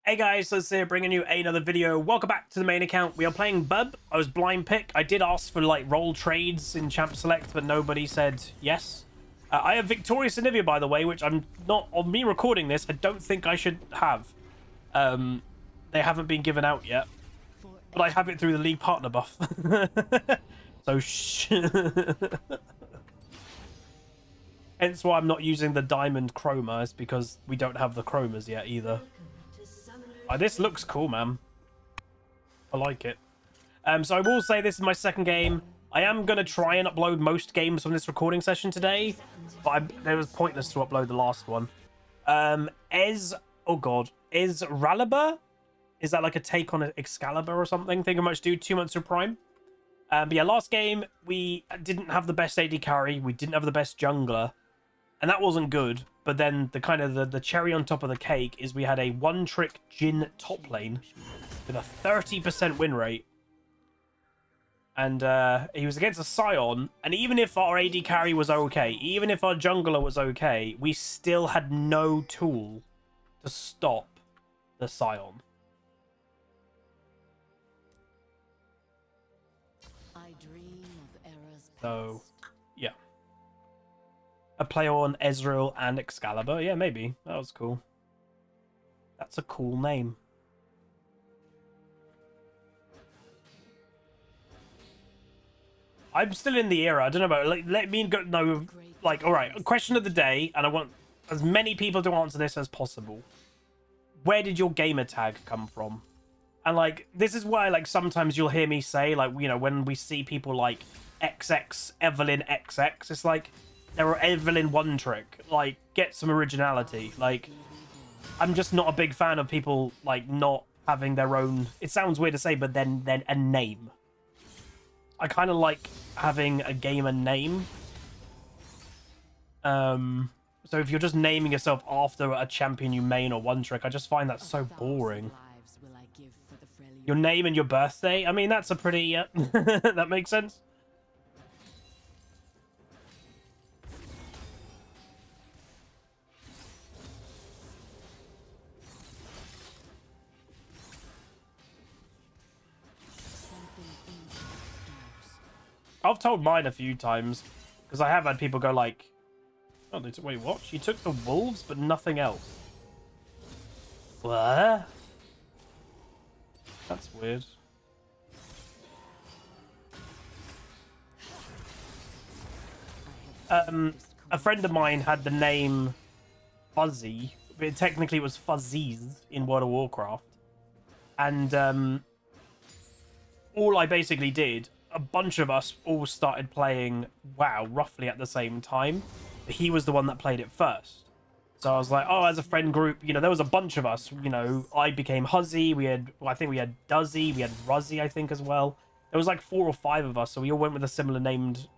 Hey guys, so it's here bringing you another video. Welcome back to the main account. We are playing Bub. I was blind pick. I did ask for like roll trades in Champ Select, but nobody said yes. I have Victorious Anivia, by the way, which I'm not, on me recording this, I don't think I should have. They haven't been given out yet, but I have it through the League Partner buff. So hence why I'm not using the Diamond Chroma, is because we don't have the Chromas yet either. This looks cool, man. I like it. So I will say this is my second game. I am going to try and upload most games from this recording session today, but it was pointless to upload the last one. Oh god, is Ralaba? Is that like a take on Excalibur or something? Think how much do 2 months of Prime. But yeah, last game we didn't have the best AD carry. We didn't have the best jungler, and that wasn't good. But then the cherry on top of the cake is we had a one-trick Jhin top lane with a 30% win rate. And he was against a Sion, and even if our AD carry was okay, even if our jungler was okay, we still had no tool to stop the Sion. So, yeah. A play on Ezreal and Excalibur. Yeah, maybe. That was cool. That's a cool name. I'm still in the era. I don't know about, like, let me go. No, like, all right. Question of the day, and I want as many people to answer this as possible. Where did your gamer tag come from? And like, this is why, like, sometimes you'll hear me say, like, you know, when we see people like XX Evelyn XX, it's like, there are Evelyn one trick. Like, get some originality. Like, I'm just not a big fan of people like not having their own. It sounds weird to say, but then a name. I kind of like having a gamer name. So if you're just naming yourself after a champion you main or one trick, I just find that so boring. Your name and your birthday. I mean, that's a pretty. That makes sense. I've told mine a few times, because I have had people go like, oh, wait, what? She took the wolves, but nothing else. What? That's weird. A friend of mine had the name Fuzzy, but it technically was Fuzzies in World of Warcraft. And all I basically did, a bunch of us all started playing WoW roughly at the same time. He was the one that played it first. So I was like, oh, as a friend group, you know, there was a bunch of us, you know, I became Huzzy, I think we had Duzzy, we had Ruzzy, I think, as well. There was like 4 or 5 of us, so we all went with a similar named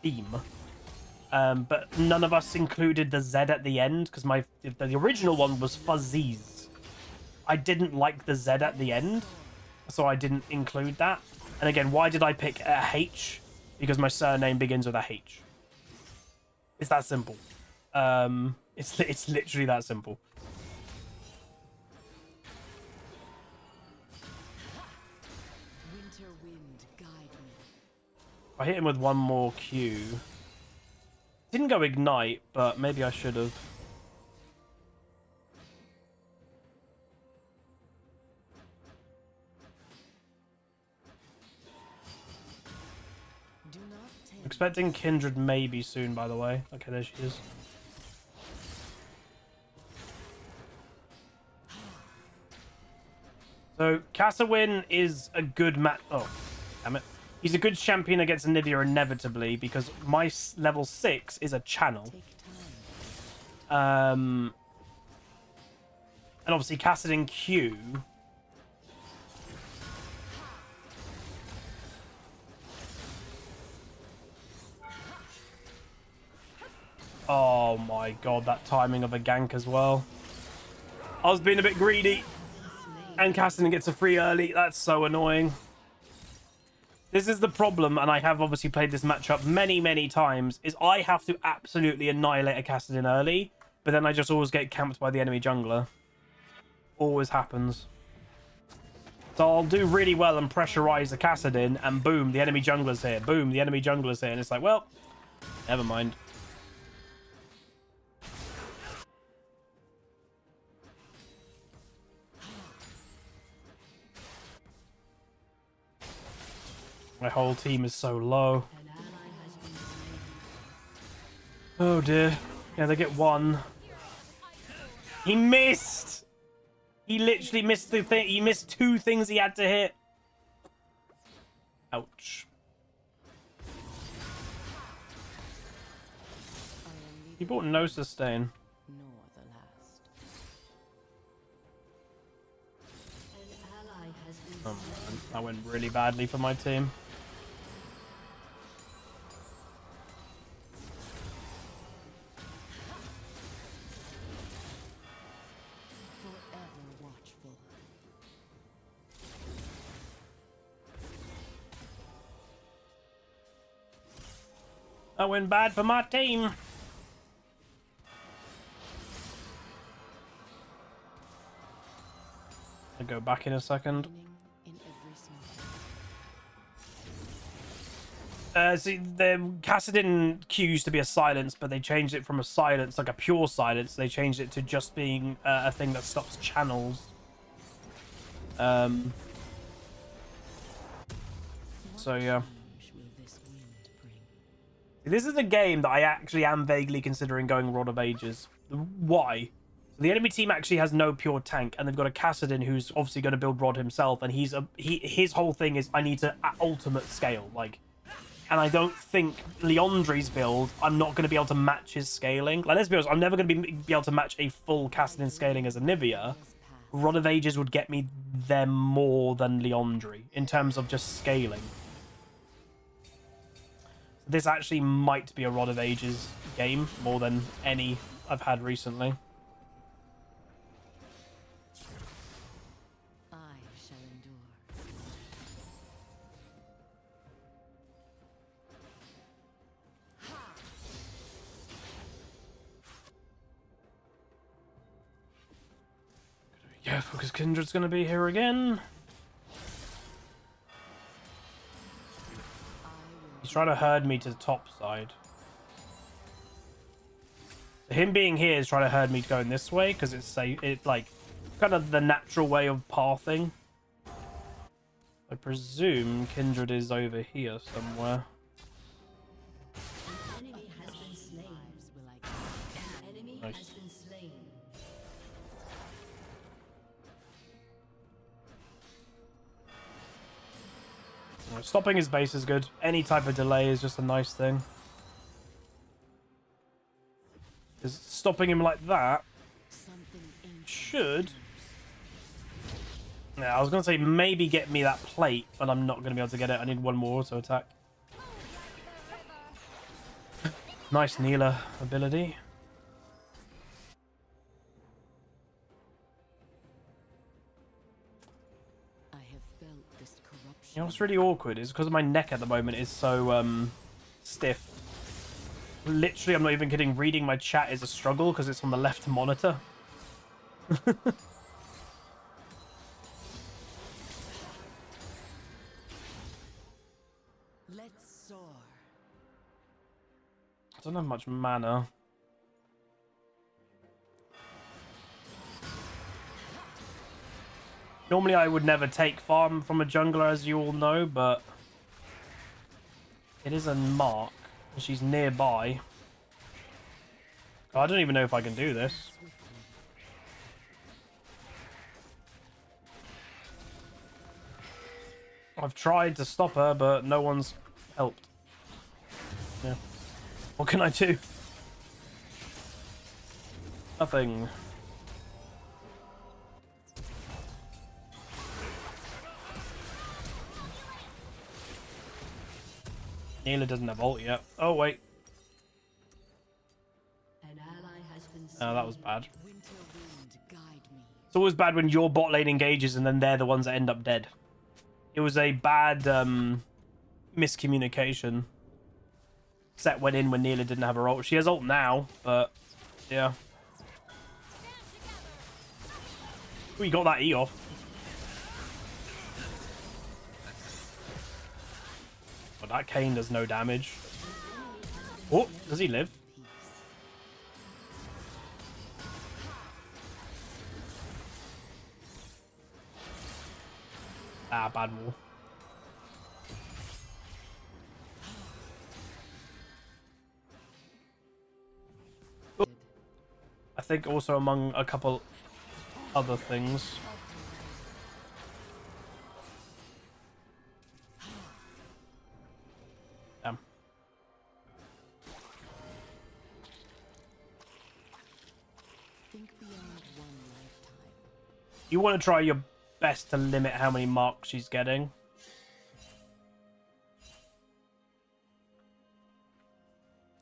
theme. But none of us included the Z at the end, because the original one was Fuzzies. I didn't like the Z at the end, so I didn't include that. And again, why did I pick a H? Because my surname begins with a H. It's that simple. It's literally that simple. Winter wind, guide me. I hit him with one more Q. Didn't go ignite, but maybe I should have. Expecting Kindred maybe soon, by the way. Okay, there she is. So, Kassadin is a good Oh, damn it. He's a good champion against Anivia inevitably, because my level 6 is a channel. And obviously Kassadin Q... Oh my god, that timing of a gank as well. I was being a bit greedy. And Kassadin gets a free early. That's so annoying. This is the problem, and I have obviously played this matchup many, many times, is I have to absolutely annihilate a Kassadin early, but then I just always get camped by the enemy jungler. Always happens. So I'll do really well and pressurize the Kassadin, and boom, the enemy jungler's here. Boom, the enemy jungler's here. And it's like, well, never mind. My whole team is so low. Oh dear. Yeah, they get one. He missed! He literally missed the thing. He missed two things he had to hit. Ouch. He bought no sustain. Oh man, that went really badly for my team. That went bad for my team. I'll go back in a second. See, the Kassadin Q used to be a silence, but they changed it from a silence, like a pure silence. They changed it to just being a thing that stops channels. So yeah. This is a game that I actually am vaguely considering going Rod of Ages. Why? The enemy team actually has no pure tank, and they've got a Kassadin who's obviously going to build Rod himself, and his whole thing is I need to ultimate scale, like, and I don't think Liandry's build, I'm not going to be able to match his scaling. Like, let's be honest, I'm never going to be able to match a full Kassadin scaling as a Nivea. Rod of Ages would get me there more than Liandry in terms of just scaling. This actually might be a Rod of Ages game more than any I've had recently. I shall endure. Yeah, because Kindred's going to be here again. He's trying to herd me to the top side. So him being here is trying to herd me going this way because it's like kind of the natural way of pathing. I presume Kindred is over here somewhere. An enemy has been slain. An enemy Nice. has been slain. Stopping his base is good. Any type of delay is just a nice thing. Because stopping him like that should... Yeah, I was going to say maybe get me that plate, but I'm not going to be able to get it. I need one more auto attack. Nice Neela ability. You know what's really awkward is because my neck at the moment is so stiff. Literally, I'm not even kidding. Reading my chat is a struggle because it's on the left monitor. Let's soar. I don't have much mana. Normally, I would never take farm from a jungler, as you all know, but it is a mark. She's nearby. Oh, I don't even know if I can do this. I've tried to stop her, but no one's helped. Yeah. What can I do? Nothing. Neela doesn't have ult yet. Oh, wait. An ally has been slain. Oh, that was bad. Winter wind, guide me. It's always bad when your bot lane engages and then they're the ones that end up dead. It was a bad miscommunication. Set went in when Neela didn't have her ult. She has ult now, but yeah. We got that E off. But that Kayn does no damage. Oh, does he live? Ah, bad wall. Oh. I think also among a couple other things. Damn. Think beyond one lifetime. You want to try your best to limit how many marks she's getting.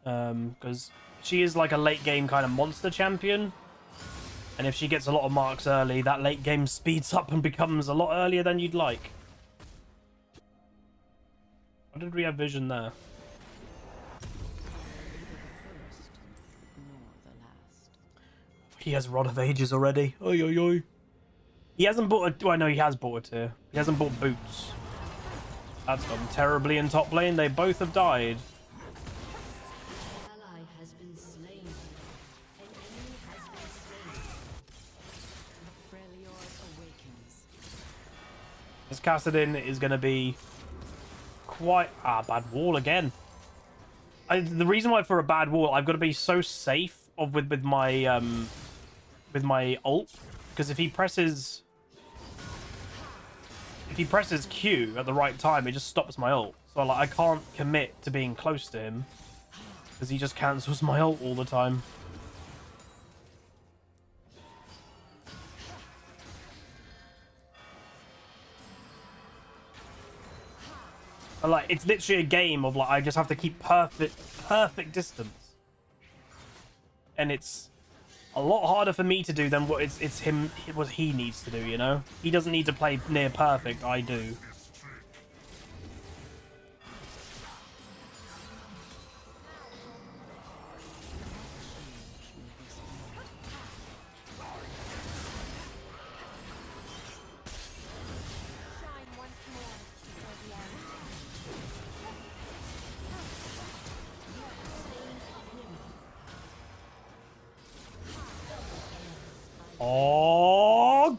Because she is like a late game kind of monster champion. And if she gets a lot of marks early, that late game speeds up and becomes a lot earlier than you'd like. What did we have vision there? He has Rod of Ages already. Oi, oi, oi. He hasn't bought a... Well, no, he has bought a tier. He hasn't bought boots. That's gone terribly in top lane. They both have died. Ally has been slain. An enemy has been slain. Freljord awakens. This Kassadin is going to be quite... Ah, bad wall again. The reason why for a bad wall, I've got to be so safe with my ult, because if he presses Q at the right time, it just stops my ult. So like, I can't commit to being close to him because he just cancels my ult all the time. And, like, it's literally a game of like I just have to keep perfect distance, and it's a lot harder for me to do than what what he needs to do, you know? He doesn't need to play near perfect, I do. Oh,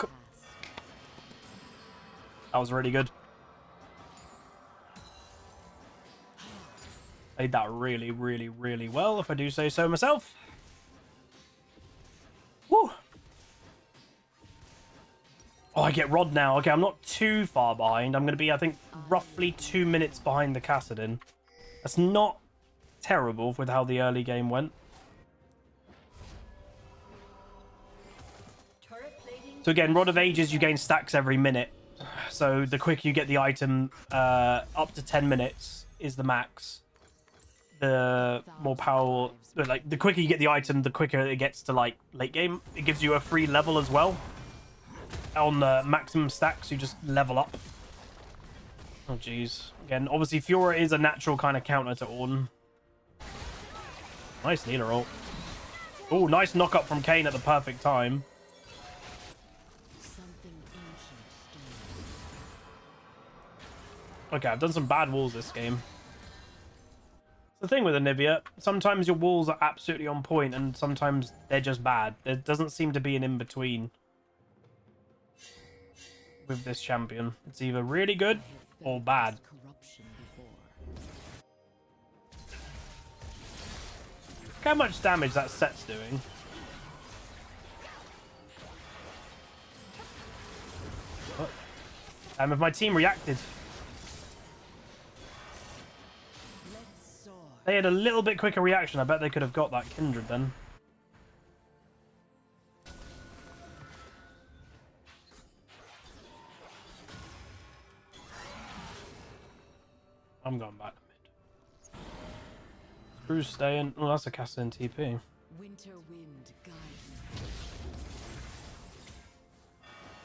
that was really good. Played that really, really, really well, if I do say so myself. Woo! Oh, I get Rod now. Okay, I'm not too far behind. I'm going to be, I think, roughly 2 minutes behind the Kassadin. That's not terrible with how the early game went. So again, Rod of Ages, you gain stacks every minute. So the quicker you get the item, up to 10 minutes is the max. The more power, like the quicker you get the item, the quicker it gets to like late game. It gives you a free level as well. On the maximum stacks, you just level up. Oh jeez. Again, obviously Fiora is a natural kind of counter to Ornn. Nice Neela ult. Oh, nice knock up from Kayn at the perfect time. Okay, I've done some bad walls this game. It's the thing with Anivia, sometimes your walls are absolutely on point and sometimes they're just bad. There doesn't seem to be an in-between with this champion. It's either really good or bad. Look how much damage that set's doing. If my team reacted, they had a little bit quicker reaction. I bet they could have got that Kindred then. I'm going back mid. Screw's staying. Oh, that's a Kassadin TP. Winter wind guide me.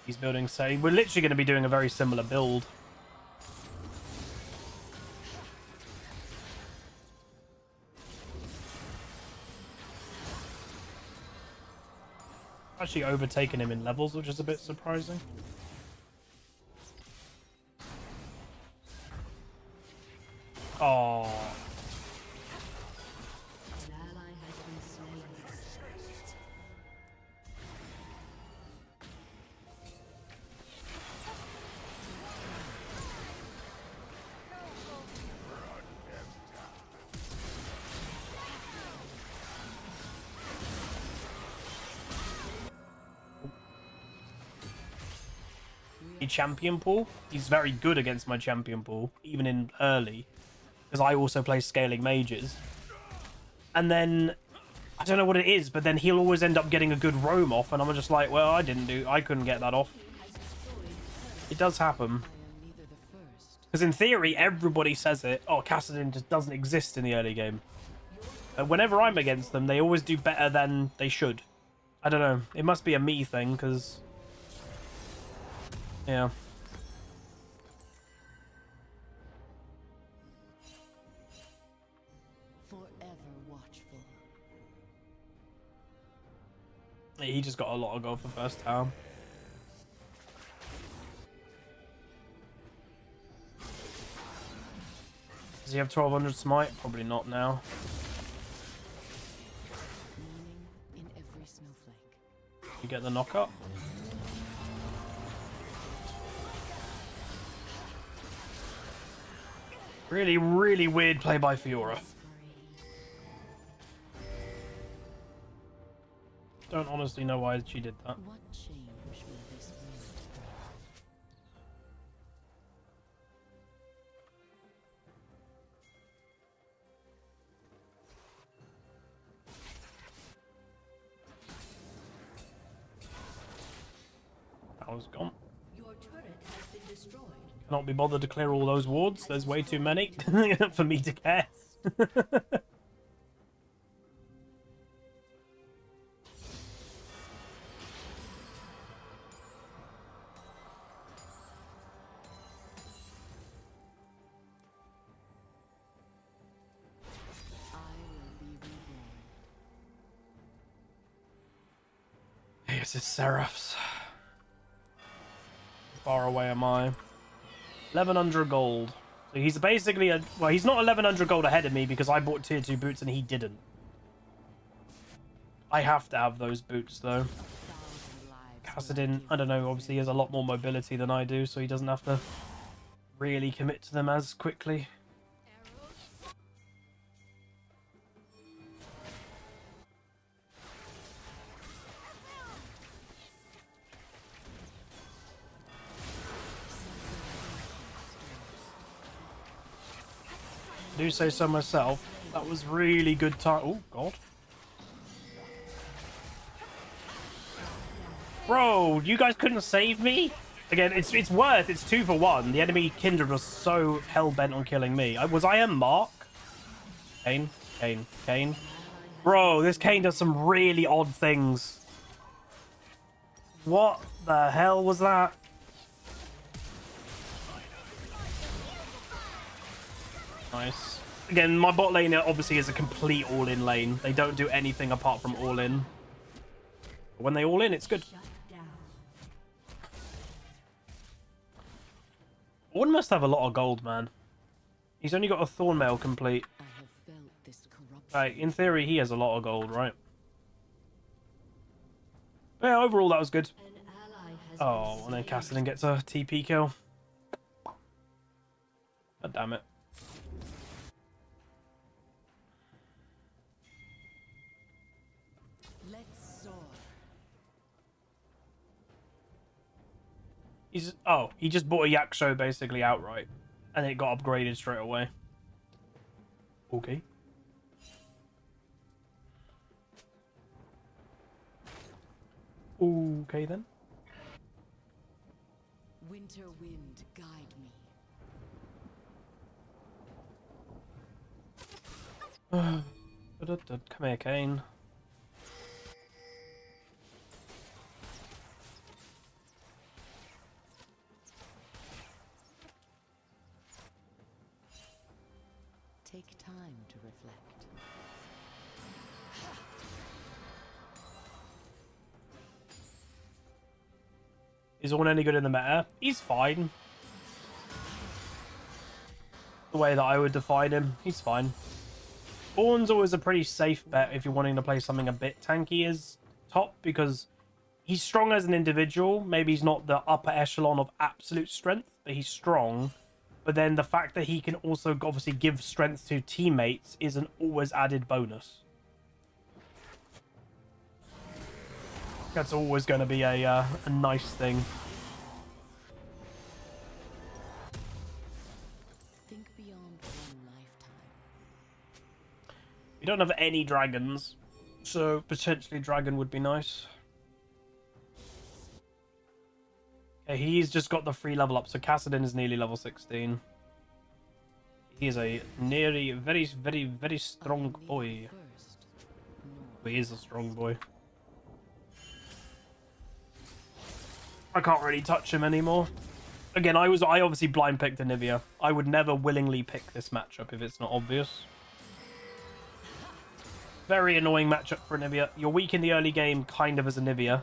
He's building say we're literally going to be doing a very similar build. actually overtaken him in levels, which is a bit surprising. Oh. An ally has been slain. Champion pool. He's very good against my champion pool, even in early, because I also play scaling mages. And then I don't know what it is, but then he'll always end up getting a good roam off, and I'm just like, well, I couldn't get that off. It does happen. Because in theory, everybody says it. Oh, Kassadin just doesn't exist in the early game. And whenever I'm against them, they always do better than they should. I don't know. It must be a me thing, because... yeah. Forever watchful. He just got a lot of gold for first time. Does he have 1200 smite? Probably not now. Meaning in every snowflake. You get the knockup. Really, really weird play by Fiora. Don't honestly know why she did that. What change will this bring? That was gone. Your turret has been destroyed. Cannot be bothered to clear all those wards. There's way too many for me to care. I will be reborn. Here's his Seraphs. How far away am I? 1100 gold. So he's basically a... well, he's not 1100 gold ahead of me because I bought tier 2 boots and he didn't. I have to have those boots though. 1,000 lives. Kassadin, I don't know, obviously he has a lot more mobility than I do, so he doesn't have to really commit to them as quickly. Do say so myself. That was really good time. Oh, God. Bro, you guys couldn't save me? Again, it's worth. It's 2 for 1. The enemy Kindred was so hell-bent on killing me. Was I a Mark? Kayn? Kayn? Bro, this Kayn does some really odd things. What the hell was that? Nice. Again, my bot lane obviously is a complete all-in lane. They don't do anything apart from all-in. When they all in, it's good. Shut down. Ornn must have a lot of gold, man. He's only got a Thornmail complete. I have felt this corruption. Right, in theory, he has a lot of gold, right? But yeah, overall, that was good. An ally has Oh, and been then slain. Kassadin gets a TP kill. God damn it. Let's soar. He just bought a Yaksho basically outright. And it got upgraded straight away. Okay. Okay then. Winter wind, guide me. Come here, Kayn. Take time to reflect. Is Ornn any good in the meta? He's fine. The way that I would define him, he's fine. Ornn's always a pretty safe bet if you're wanting to play something a bit tanky as top, because he's strong as an individual. Maybe he's not the upper echelon of absolute strength, but he's strong. But then the fact that he can also obviously give strength to teammates is an always added bonus. That's always going to be a nice thing. Think beyond one lifetime. We don't have any dragons, so potentially dragon would be nice. Okay, he's just got the free level up, so Kassadin is nearly level 16. He is a nearly very strong boy. First, He is a strong boy. I can't really touch him anymore. Again, I obviously blind picked Anivia. I would never willingly pick this matchup if it's not obvious. Very annoying matchup for Anivia. You're weak in the early game, kind of as Anivia.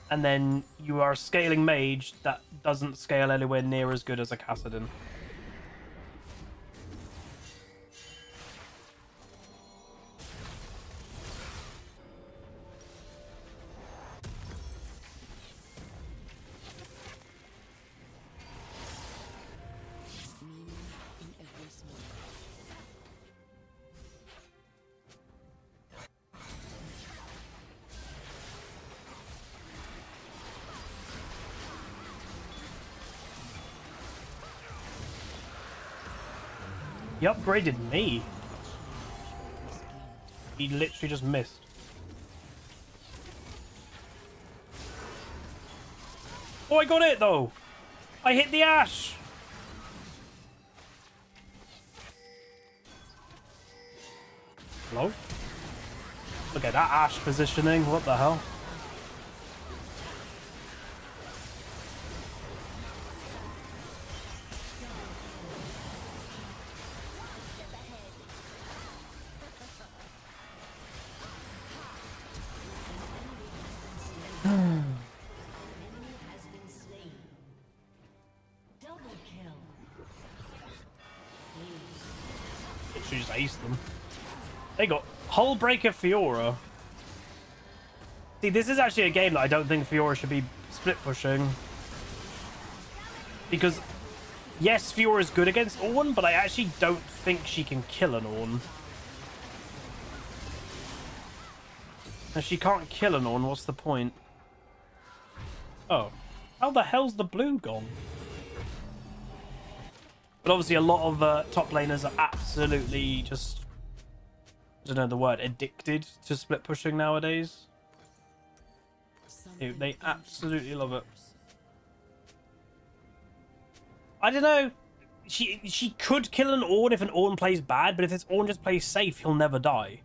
And then you are a scaling mage that doesn't scale anywhere near as good as a Kassadin. meaning in every small. He upgraded me. He literally just missed. Oh, I got it though. I hit the Ash. Hello? Look at that Ash positioning. What the hell? Has been slain. Double kill. Literally just aced them. They got Hullbreaker Fiora. See, this is actually a game that I don't think Fiora should be split pushing. Because, yes, Fiora is good against Ornn, but I actually don't think she can kill an Ornn. If she can't kill an Ornn, what's the point? Oh. How the hell's the blue gone? But obviously a lot of top laners are absolutely just, I don't know the word, addicted to split pushing nowadays. Dude, they absolutely love it. I don't know. She could kill an Ornn if an Ornn plays bad, but if this Ornn just plays safe, he'll never die.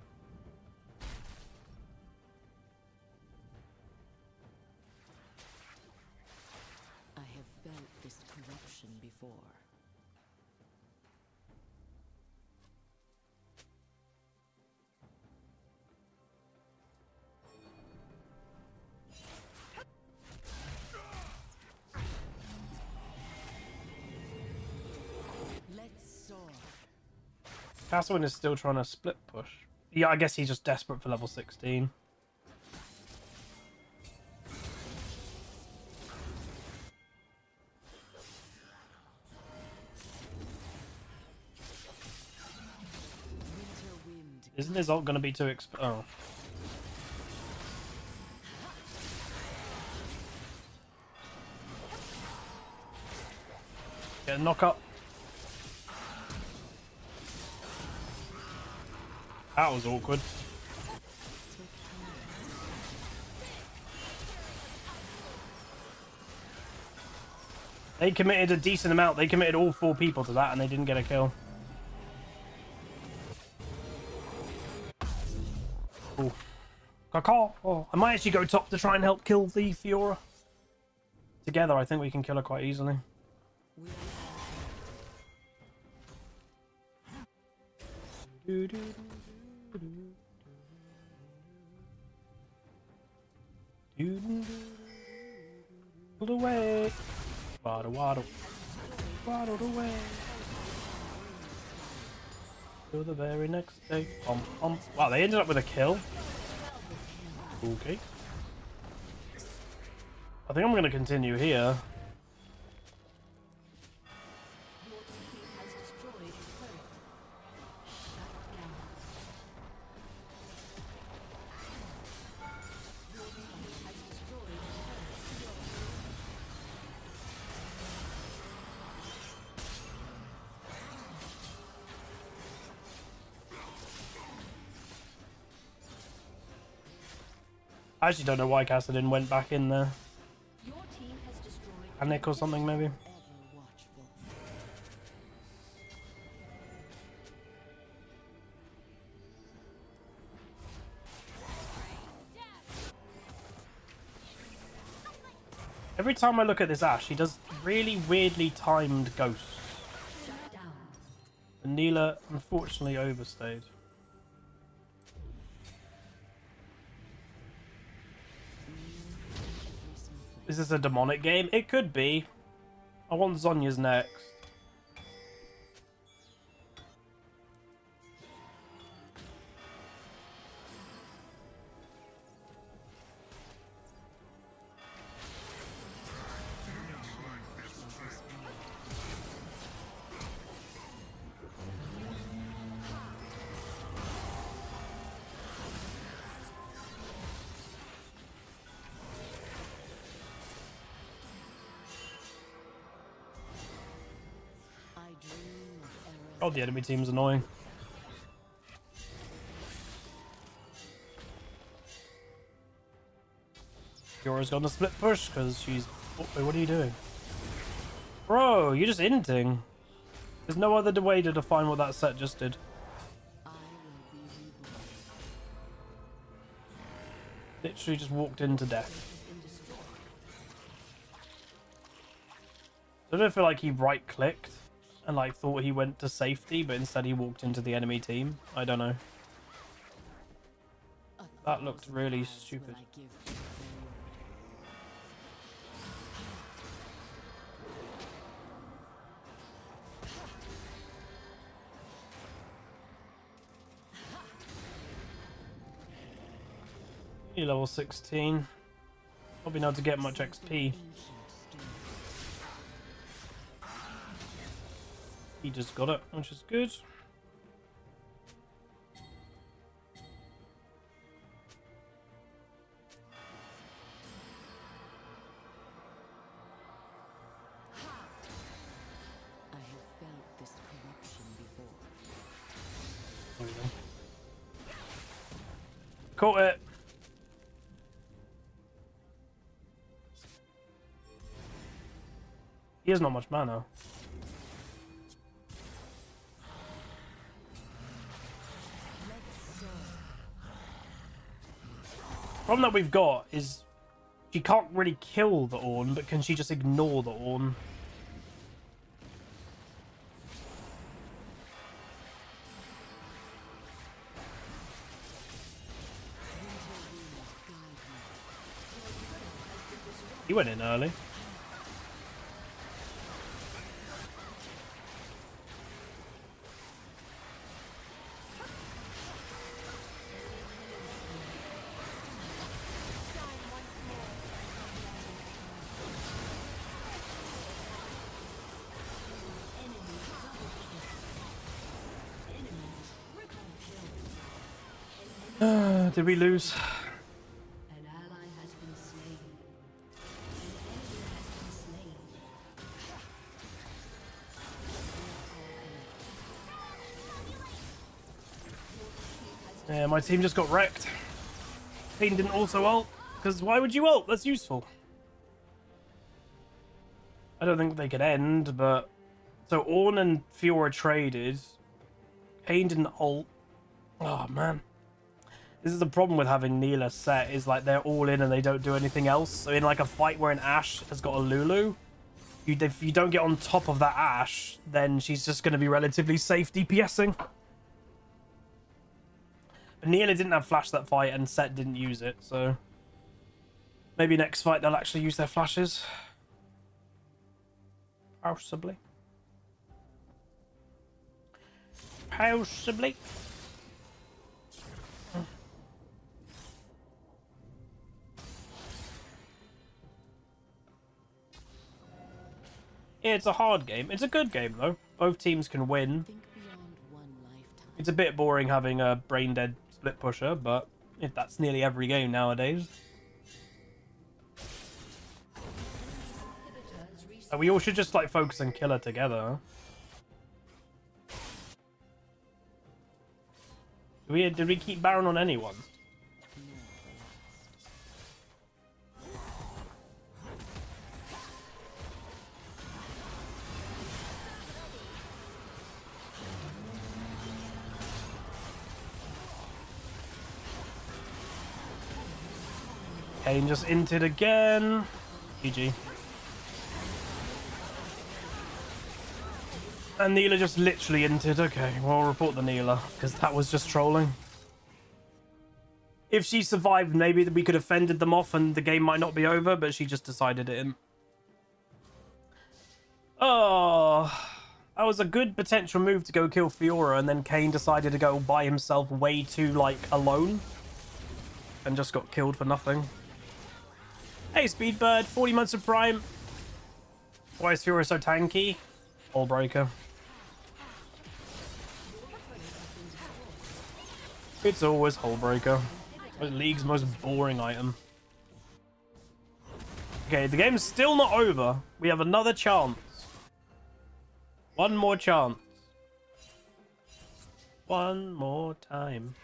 I have felt this corruption before. Let's soar. Castlewin is still trying to split push. Yeah, I guess he's just desperate for level 16. Winter wind. Isn't his ult going to be too oh. Get a knock up. That was awkward. They committed a decent amount. They committed all 4 people to that and they didn't get a kill. Ooh. Caw-caw. Oh, I might actually go top to try and help kill the Fiora. Together, I think we can kill her quite easily. Waddle away. Waddle, waddle. Waddled away. Till the very next day. Wow, they ended up with a kill. Okay. I think I'm going to continue here. Your team has destroyed a turret. Shut down. Your team has destroyed a turret. I actually don't know why Kassadin went back in there. Your team has destroyed Panic or something, maybe? ever watchful. Every time I look at this Ashe, he does really weirdly timed ghosts. Shut down. And Neela, unfortunately, overstayed. Is this a demonic game? It could be. I want Zhonya's next. I dream of eras. Oh, the enemy team's annoying. Yora's gonna split push because she's... Oh, wait, what are you doing? Bro, you're just inting. There's no other way to define what that set just did. I will be reborn. Literally just walked into death. Has been destroyed. I don't feel like he right-clicked and like thought he went to safety, but instead he walked into the enemy team. I don't know. That looked really stupid. I give to the Lord. Level 16. Not being able to get much XP. Ancient stones. He just got it, which is good. I have felt this corruption before. There we go. Caught it. He has not much mana. Problem that we've got is she can't really kill the Ornn, but can she just ignore the Ornn? He went in early. Did we lose? An ally has been slain. An enemy has been slain. Yeah, my team just got wrecked. Pain didn't also ult, because why would you ult? That's useful. I don't think they could end, but... So Ornn and Fiora traded. Pain didn't ult. Oh, man. This is the problem with having Neela set, is like they're all in and they don't do anything else. So in like a fight where an Ashe has got a Lulu, if you don't get on top of that Ashe, then she's just going to be relatively safe DPSing. But Neela didn't have flash that fight and Set didn't use it, so maybe next fight they'll actually use their flashes. Possibly. Possibly. Yeah, it's a hard game. It's a good game, though. Both teams can win. Think beyond one lifetime. It's a bit boring having a brain-dead split pusher, but that's nearly every game nowadays. We all should just, like, focus and kill her together. Did we keep Baron on anyone? Kane just inted again. GG. And Neela just literally inted. Okay, well, I'll report the Neela, because that was just trolling. If she survived, maybe we could have fended them off and the game might not be over, but she just decided it. Oh, that was a good potential move to go kill Fiora, and then Kane decided to go by himself way too, like, alone. And just got killed for nothing. Hey, Speedbird, 40 months of Prime. Why is Fiora so tanky? Hull breaker. It's always Hull breaker. League's most boring item. Okay, the game's still not over. We have another chance. One more chance. One more time.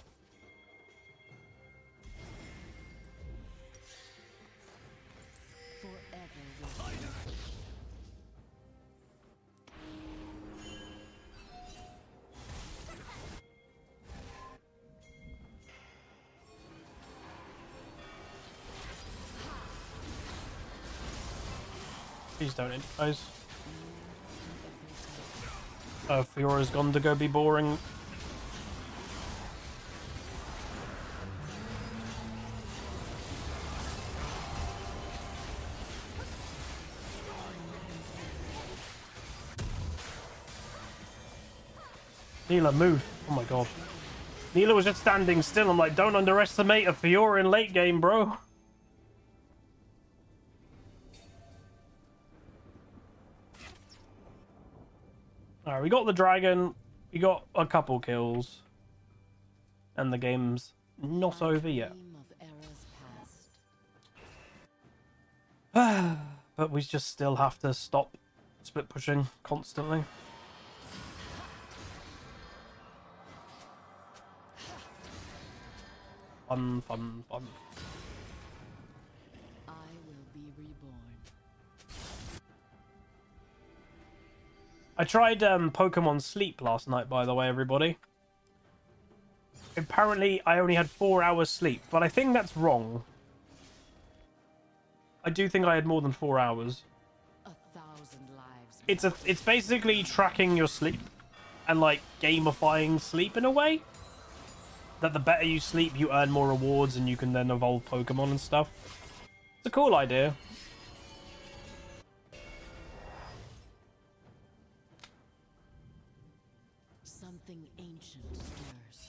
Please don't impose. Oh, Fiora's gone to go be boring. Neela, move. Oh my god. Neela was just standing still. I'm like, don't underestimate a Fiora in late game, bro. Alright, we got the dragon. We got a couple kills. And the game's not over yet. But we just still have to stop split pushing constantly. Fun, fun, fun. I will be reborn. I tried Pokemon Sleep last night, by the way, everybody. Apparently, I only had 4 hours sleep, but I think that's wrong. I do think I had more than 4 hours. 1,000 lives. It's basically tracking your sleep and, like, gamifying sleep in a way. That the better you sleep, you earn more rewards and you can then evolve Pokemon and stuff. It's a cool idea. Something ancient stirs.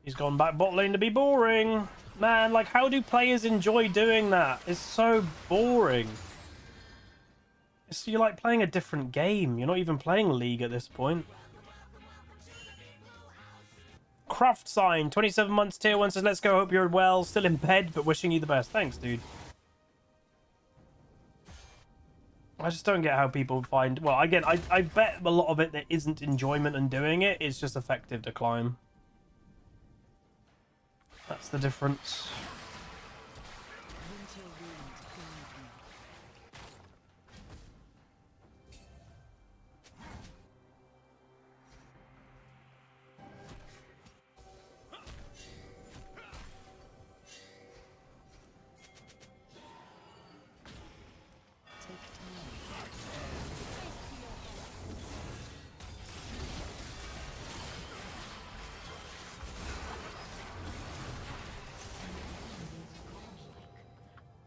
He's gone back bot lane to be boring. Man, like, how do players enjoy doing that? It's so boring. You're like playing a different game. You're not even playing League at this point. Craft Sign, 27 months, tier 1 says, let's go, hope you're well. Still in bed, but wishing you the best. Thanks, dude. I just don't get how people find... Well, again, I bet a lot of it there isn't enjoyment in doing it. It's just effective to climb. That's the difference.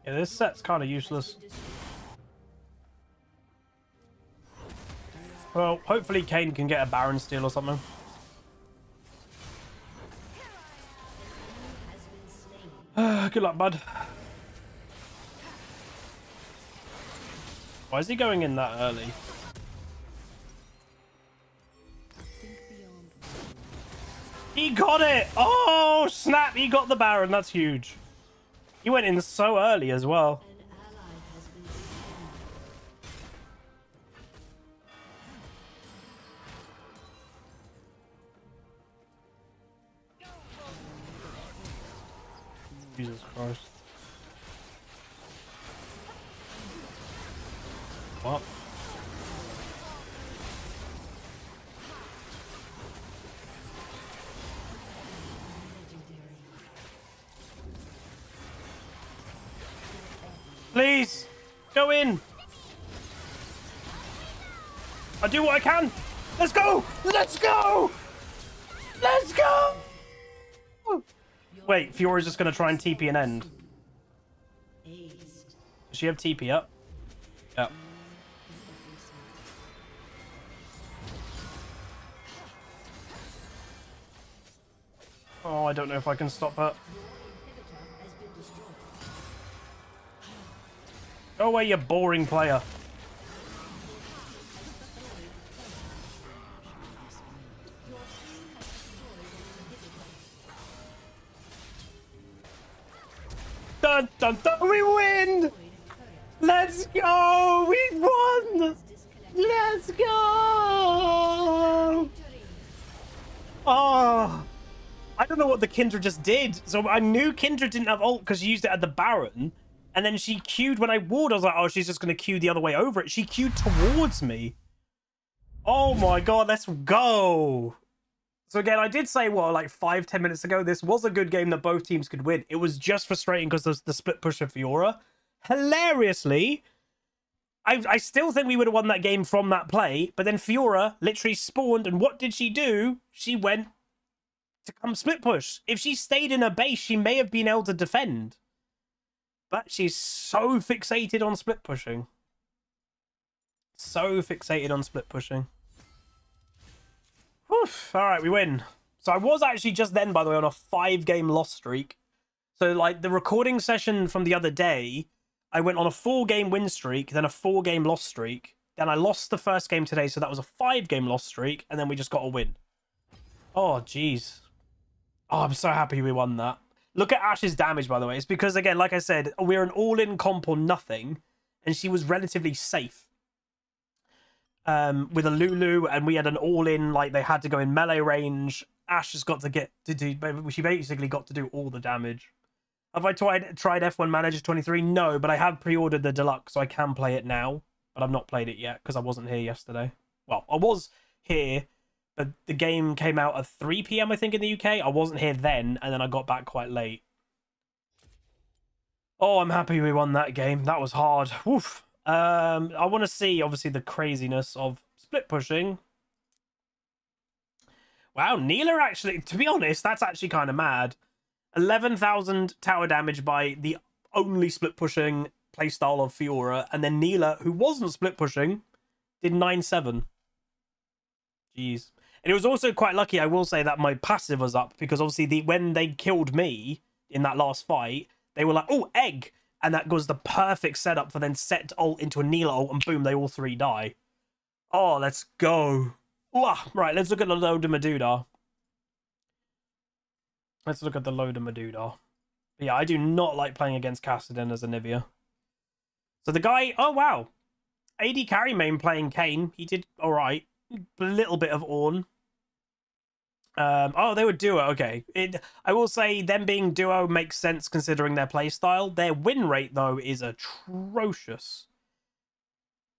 Yeah, this set's kind of useless. Well, hopefully Kayn can get a Baron steal or something. Good luck, bud. Why is he going in that early? He got it! Oh, snap! He got the Baron. That's huge. He went in so early as well. Jesus Christ. What? Please, go in. I do what I can. Let's go. Let's go. Let's go. Wait, Fiora's just going to try and TP an end. Does she have TP up? Yep. Oh, I don't know if I can stop her. Go away, you boring player. Dun, dun, dun, we win! Let's go! We won! Let's go! Oh, I don't know what the Kindred just did. So I knew Kindred didn't have ult because she used it at the Baron. And then she queued when I ward. I was like, oh, she's just going to queue the other way over it. She queued towards me. Oh my God, let's go. So again, I did say, well, like 5-10 minutes ago, this was a good game that both teams could win. It was just frustrating because there's the split push of Fiora. Hilariously, I still think we would have won that game from that play. But then Fiora literally spawned. And what did she do? She went to come split push. If she stayed in her base, she may have been able to defend. But she's so fixated on split pushing. So fixated on split pushing. Whew. All right, we win. So I was actually just then, by the way, on a 5-game loss streak. So like the recording session from the other day, I went on a 4-game win streak, then a 4-game loss streak. Then I lost the first game today, so that was a 5-game loss streak, and then we just got a win. Oh, jeez. Oh, I'm so happy we won that. Look at Ash's damage, by the way. It's because, again, like I said, we're an all-in comp or nothing, and she was relatively safe. With a Lulu, and we had an all-in, like, they had to go in melee range. Ash has got to get to do... She basically got to do all the damage. Have I tried F1 Manager 23? No, but I have pre-ordered the deluxe, so I can play it now. But I've not played it yet, because I wasn't here yesterday. Well, I was here, but the game came out at 3 PM, I think, in the UK. I wasn't here then, and then I got back quite late. Oh, I'm happy we won that game. That was hard. Woof. I want to see, obviously, the craziness of split pushing. Wow, Neela actually, to be honest, that's actually kind of mad. 11,000 tower damage by the only split pushing playstyle of Fiora, and then Neela, who wasn't split pushing, did 9-7. Jeez. And it was also quite lucky, I will say, that my passive was up, because obviously when they killed me in that last fight, they were like, oh, egg! And that was the perfect setup for then set ult into a Neela ult, and boom, they all 3 die. Oh, let's go. Ooh, right, let's look at the load of Meduda. Let's look at the load of Meduda. Yeah, I do not like playing against Kassadin as a Nivea. So the guy, oh wow. AD carry main playing Kayn. He did alright. A little bit of Ornn. Oh, they were duo. Okay. I will say them being duo makes sense considering their playstyle. Their win rate, though, is atrocious.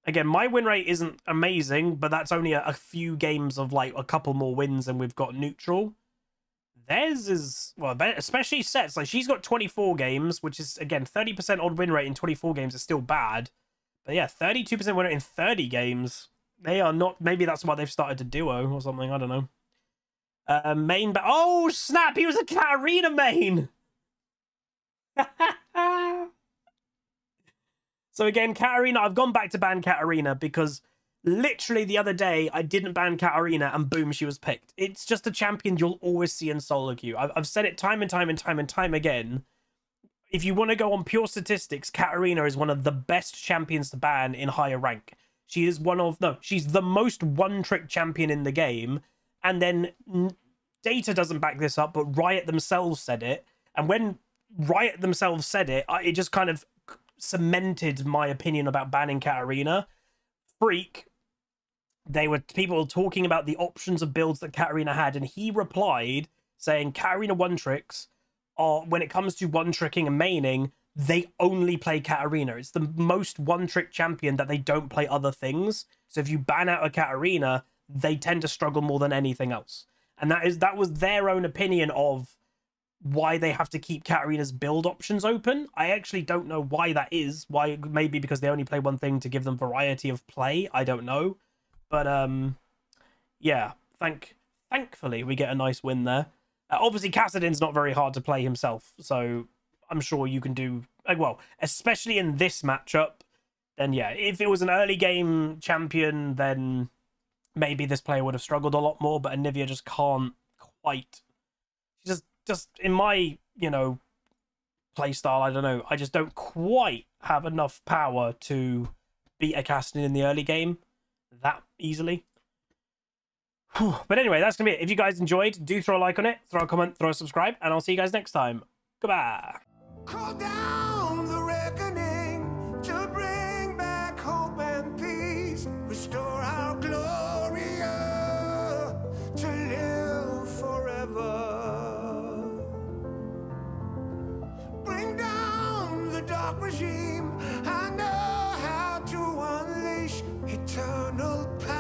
Again, my win rate isn't amazing, but that's only a few games of like a couple more wins and we've got neutral. Theirs is, well, especially sets. Like she's got 24 games, which is, again, 30% odd win rate in 24 games is still bad. But yeah, 32% win rate in 30 games. They are not, maybe that's why they've started to duo or something. I don't know. Main, but oh snap, he was a Katarina main. So again, Katarina, I've gone back to ban Katarina because literally the other day I didn't ban Katarina and boom, she was picked. It's just a champion you'll always see in solo queue. I've said it time and time again. If you want to go on pure statistics, Katarina is one of the best champions to ban in higher rank. She is she's the most one-trick champion in the game. And then data doesn't back this up, but Riot themselves said it. And when Riot themselves said it, it just kind of cemented my opinion about banning Katarina. Freak, people were talking about the options of builds that Katarina had, and he replied saying Katarina one-tricks are, when it comes to one-tricking and maining, they only play Katarina. It's the most one-trick champion that they don't play other things. So if you ban out a Katarina, they tend to struggle more than anything else. And that was their own opinion of why they have to keep Katarina's build options open. I actually don't know why that is. Why? Maybe because they only play one thing to give them variety of play. I don't know. But yeah, thankfully we get a nice win there. Obviously Kassadin's not very hard to play himself, so I'm sure you can do well, especially in this matchup. Then yeah, if it was an early game champion, then maybe this player would have struggled a lot more, but Anivia just can't quite. She just in my, play style, I don't know, I just don't quite have enough power to beat a Kassadin in the early game that easily. But anyway, that's gonna be it. If you guys enjoyed, do throw a like on it, throw a comment, throw a subscribe, and I'll see you guys next time. Goodbye. Call down the reckoning to bring back hope and peace. Restore our glory to live forever. Bring down the dark regime. I know how to unleash eternal power.